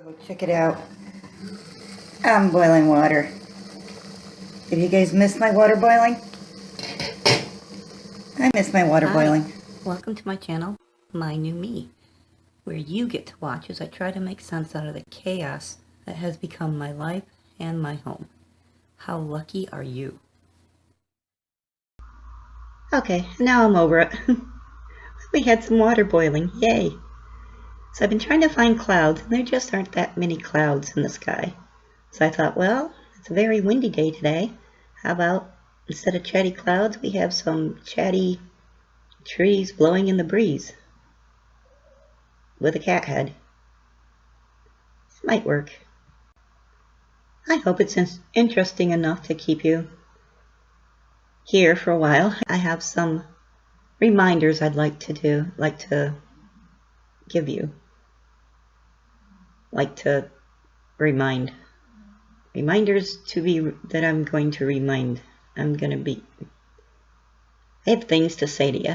Oh, check it out. I'm boiling water. Have you guys missed my water boiling? I miss my water boiling. Welcome to my channel, My New Me, where you get to watch as I try to make sense out of the chaos that has become my life and my home. How lucky are you? Okay, now I'm over it. We had some water boiling, yay! So I've been trying to find clouds, and there just aren't that many clouds in the sky. So I thought, well, it's a very windy day today. How about, instead of chatty clouds, we have some chatty trees blowing in the breeze with a cat head. It might work. I hope it's interesting enough to keep you here for a while. I have some reminders I'd like to give you. Remind. Reminders that I'm going to remind. I have things to say to you.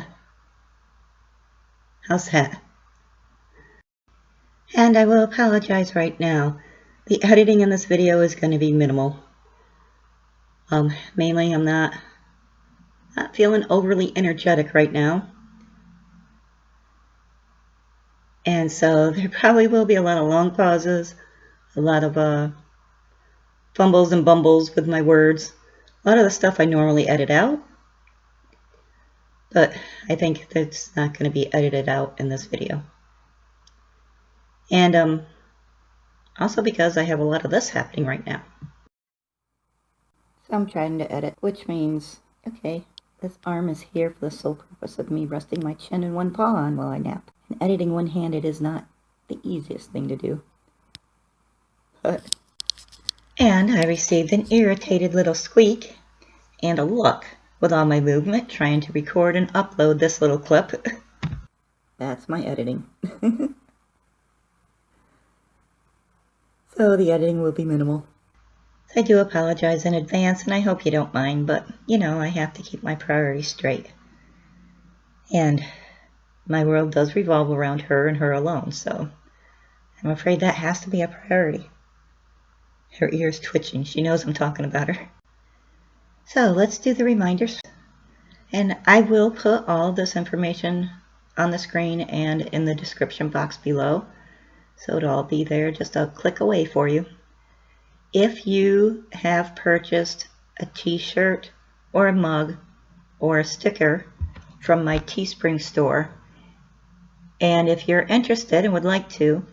How's that? And I will apologize right now. The editing in this video is going to be minimal. Mainly I'm not feeling overly energetic right now. And so there probably will be a lot of long pauses, a lot of fumbles and bumbles with my words. A lot of the stuff I normally edit out, but I think that's not going to be edited out in this video. And also because I have a lot of this happening right now. So I'm trying to edit, which means, okay, this arm is here for the sole purpose of me resting my chin and one paw on while I nap. And editing one-handed is not the easiest thing to do. And I received an irritated little squeak and a look with all my movement trying to record and upload this little clip. That's my editing. So the editing will be minimal. I do apologize in advance, and I hope you don't mind, but, you know, I have to keep my priorities straight. And my world does revolve around her and her alone, so I'm afraid that has to be a priority. Her ear's twitching. She knows I'm talking about her. So let's do the reminders. And I will put all this information on the screen and in the description box below. So it'll all be there just a click away for you. If you have purchased a t-shirt or a mug or a sticker from my Teespring store, and if you're interested and would like to,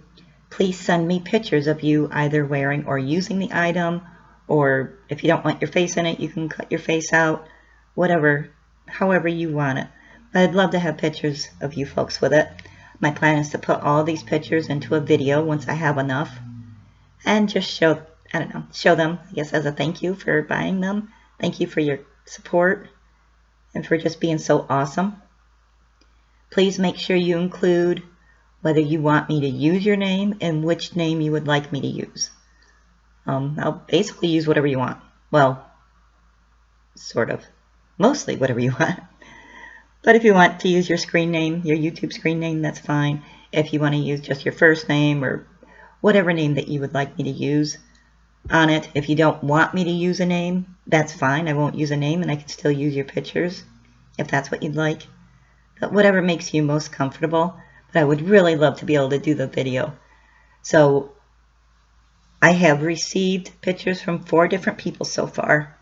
please send me pictures of you either wearing or using the item, or if you don't want your face in it, you can cut your face out, whatever, however you want it. But I'd love to have pictures of you folks with it. My plan is to put all these pictures into a video once I have enough, and just show them, I guess, as a thank you for buying them. Thank you for your support and for just being so awesome. Please make sure you include whether you want me to use your name and which name you would like me to use. I'll basically use whatever you want. Well, sort of. Mostly whatever you want. But if you want to use your screen name, your YouTube screen name, that's fine. If you want to use just your first name or whatever name that you would like me to use on it. If you don't want me to use a name, that's fine. I won't use a name and I can still use your pictures if that's what you'd like. But whatever makes you most comfortable. But I would really love to be able to do the video. So I have received pictures from 4 different people so far.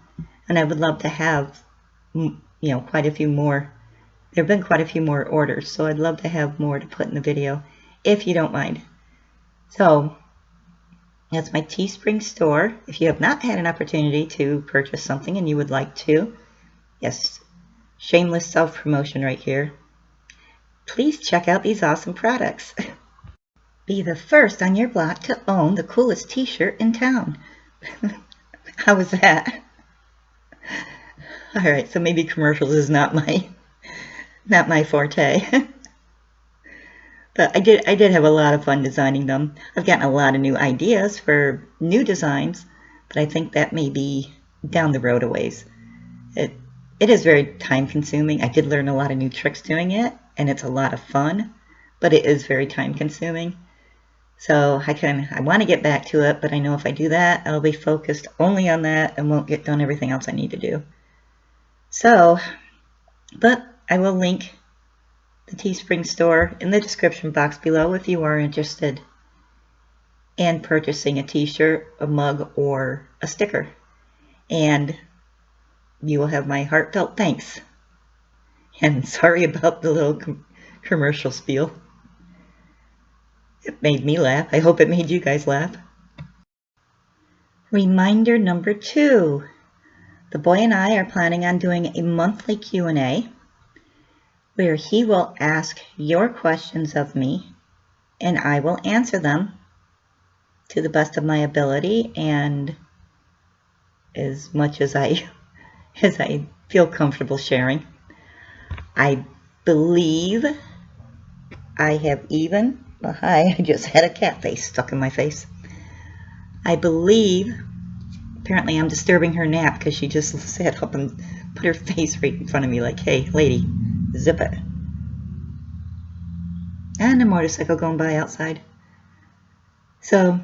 And I would love to have, quite a few more. There have been quite a few more orders, so I'd love to have more to put in the video, if you don't mind. So, that's my Teespring store. If you have not had an opportunity to purchase something and you would like to, yes, shameless self-promotion right here, please check out these awesome products. Be the first on your block to own the coolest t-shirt in town. How was that? Alright, so maybe commercials is not my forte. But I did have a lot of fun designing them. I've gotten a lot of new ideas for new designs, but I think that may be down the road a ways. It is very time consuming. I did learn a lot of new tricks doing it, and it's a lot of fun, but it is very time consuming. So I want to get back to it, but I know if I do that, I'll be focused only on that and won't get done everything else I need to do. So, but I will link the Teespring store in the description box below if you are interested in purchasing a t-shirt, a mug, or a sticker. And you will have my heartfelt thanks. And sorry about the little commercial spiel. It made me laugh. I hope it made you guys laugh. Reminder number 2. The boy and I are planning on doing a monthly Q&A where he will ask your questions of me and I will answer them to the best of my ability and as much as I feel comfortable sharing. I believe I have even, well, hi, I just had a cat face stuck in my face. I believe, apparently I'm disturbing her nap because she just sat up and put her face right in front of me like, hey, lady, zip it. And a motorcycle going by outside. So,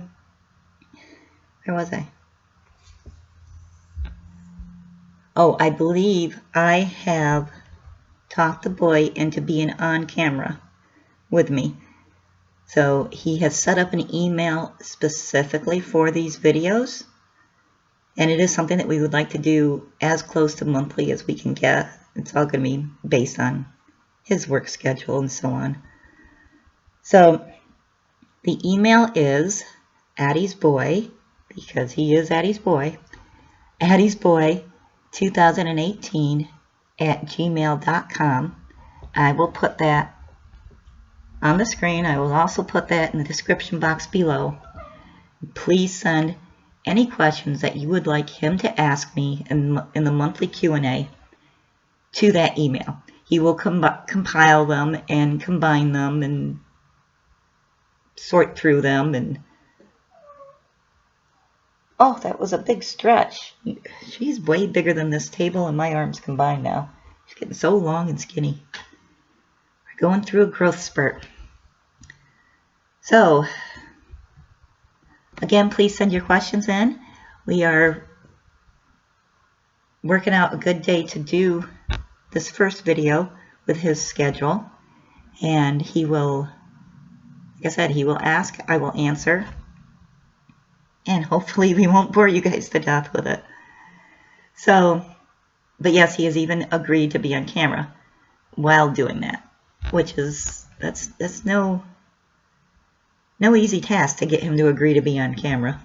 where was I? Oh, I believe I have talked the boy into being on camera with me. So he has set up an email specifically for these videos. And it is something that we would like to do as close to monthly as we can get. It's all going to be based on his work schedule and so on. So the email is Addie's Boy, because he is Addie's Boy, Addie's Boy 2018 at gmail.com. I will put that on the screen. I will also put that in the description box below. Please send any questions that you would like him to ask me in the monthly Q&A to that email. He will compile them and combine them and sort through them. And oh, that was a big stretch. She's way bigger than this table and my arms combined now. She's getting so long and skinny. We're going through a growth spurt. So, again, please send your questions in. We are working out a good day to do this first video with his schedule. And he will, like I said, he will ask, I will answer. And hopefully we won't bore you guys to death with it. So, but yes, he has even agreed to be on camera while doing that. Which is, that's no easy task to get him to agree to be on camera.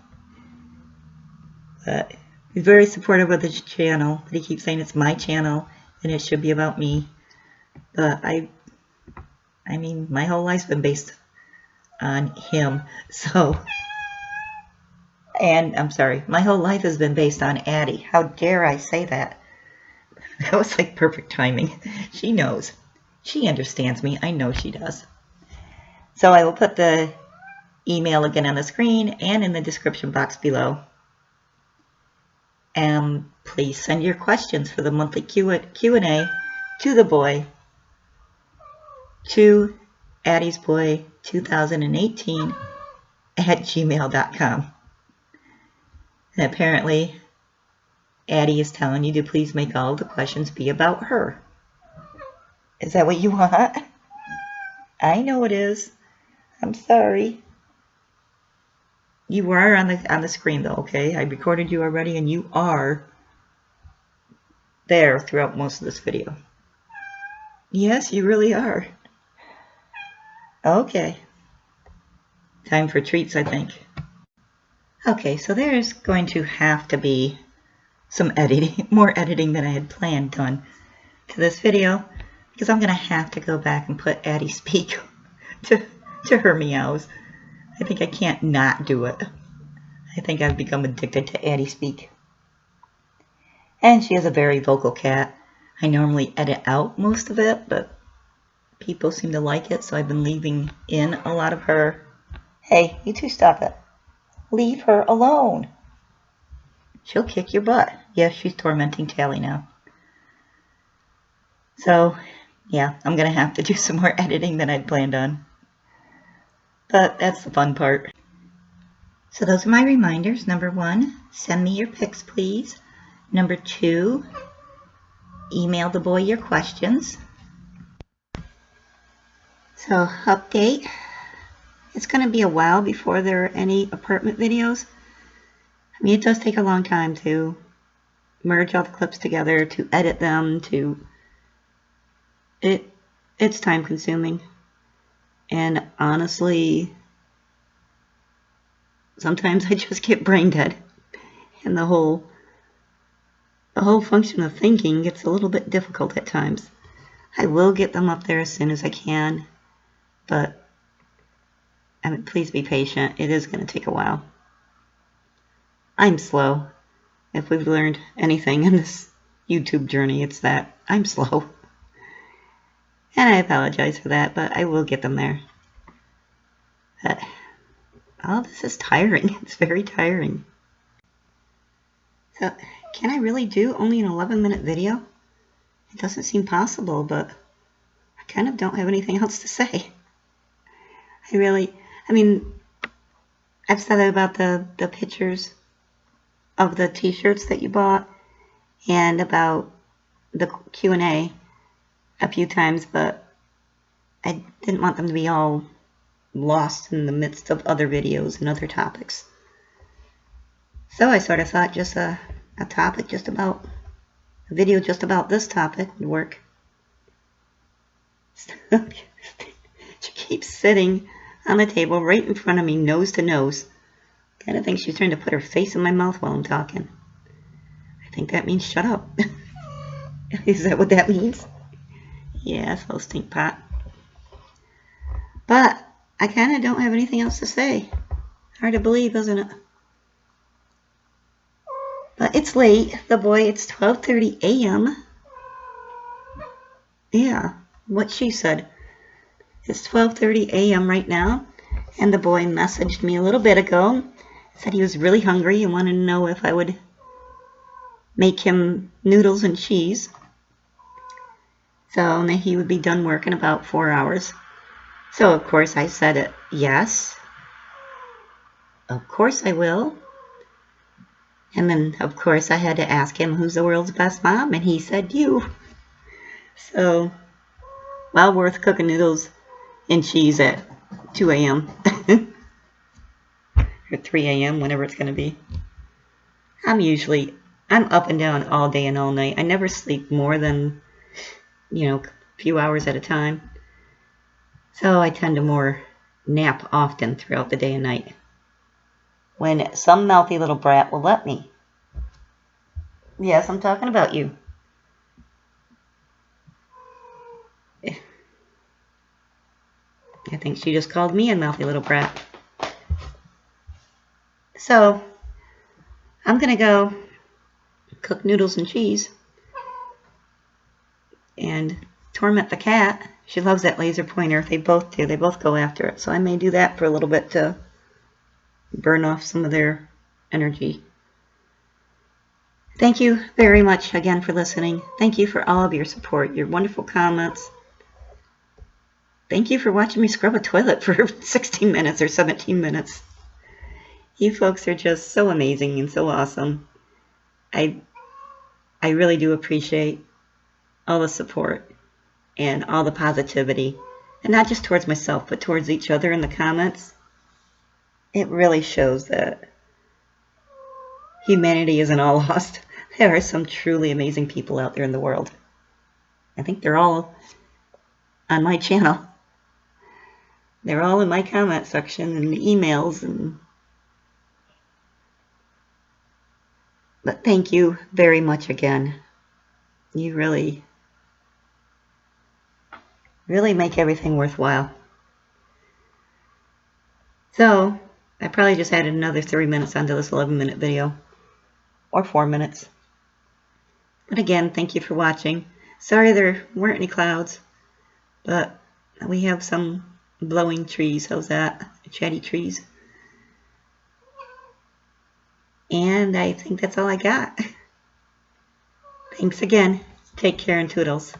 But he's very supportive of his channel. But he keeps saying it's my channel and it should be about me. But I mean, my whole life's been based on him. So, and I'm sorry, my whole life has been based on Addie. How dare I say that? That was like perfect timing. She knows. She understands me. I know she does. So I will put the email again on the screen and in the description box below. And please send your questions for the monthly Q&A to the boy, to Addie's Boy 2018 at gmail.com. And apparently, Addie is telling you to please make all of the questions be about her. Is that what you want? I know it is. I'm sorry. You are on the screen though, okay? I recorded you already and you are there throughout most of this video. Yes, you really are. Okay. Time for treats, I think. Okay, so there's going to have to be some editing, more editing than I had planned done to this video, because I'm going to have to go back and put Addie speak to her meows. I think I can't not do it. I think I've become addicted to Addie speak. And she is a very vocal cat. I normally edit out most of it, but people seem to like it, so I've been leaving in a lot of her. Hey, you two stop it. Leave her alone. She'll kick your butt. Yes, she's tormenting Tally now. So, yeah, I'm going to have to do some more editing than I'd planned on. but that's the fun part. So those are my reminders. Number 1, send me your pics, please. Number 2, email the boy your questions. So update, it's going to be a while before there are any apartment videos. I mean, it does take a long time to merge all the clips together, to edit them, it's time consuming. And honestly, sometimes I just get brain dead. And the whole function of thinking gets a little bit difficult at times. I will get them up there as soon as I can, but I mean, please be patient. It is going to take a while. I'm slow. If we've learned anything in this YouTube journey, it's that I'm slow. And I apologize for that, but I will get them there. But all this is tiring. It's very tiring. So, can I really do only an 11-minute video? It doesn't seem possible, but I kind of don't have anything else to say. I mean, I've said it about the pictures of the t-shirts that you bought and about the Q&A a few times, but I didn't want them to be all lost in the midst of other videos and other topics. So I sort of thought just a topic just about, a video just about this topic would work. She keeps sitting on the table right in front of me, nose to nose. Kind of think she's trying to put her face in my mouth while I'm talking. I think that means shut up. Is that what that means? Yeah, it's a little stink pot. But I kind of don't have anything else to say. Hard to believe, isn't it? But it's late. The boy, it's 12:30 a.m. Yeah, what she said. It's 12:30 a.m. right now. And the boy messaged me a little bit ago. Said he was really hungry and wanted to know if I would make him noodles and cheese. So he would be done work in about 4 hours. So of course I said yes. Of course I will. And then of course I had to ask him who's the world's best mom, and he said you. So well worth cooking noodles and cheese at 2 a.m. or 3 a.m. whenever it's going to be. I'm up and down all day and all night. I never sleep more than, a few hours at a time. So I tend to more nap often throughout the day and night. When some mouthy little brat will let me. Yes, I'm talking about you. I think she just called me a mouthy little brat. So, I'm going to go cook noodles and cheese and torment the cat. She loves that laser pointer. They both do. They both go after it. So I may do that for a little bit to burn off some of their energy. Thank you very much again for listening. Thank you for all of your support, your wonderful comments. Thank you for watching me scrub a toilet for 16 minutes or 17 minutes. You folks are just so amazing and so awesome. I really do appreciate all the support and all the positivity. And not just towards myself, but towards each other in the comments. It really shows that humanity isn't all lost. There are some truly amazing people out there in the world. I think they're all on my channel. They're all in my comment section and emails. But thank you very much again. You really make everything worthwhile. So, I probably just added another 3 minutes onto this 11-minute video. Or 4 minutes. But again, thank you for watching. Sorry there weren't any clouds. But we have some blowing trees. How's that? Chatty trees. And I think that's all I got. Thanks again. Take care and toodles.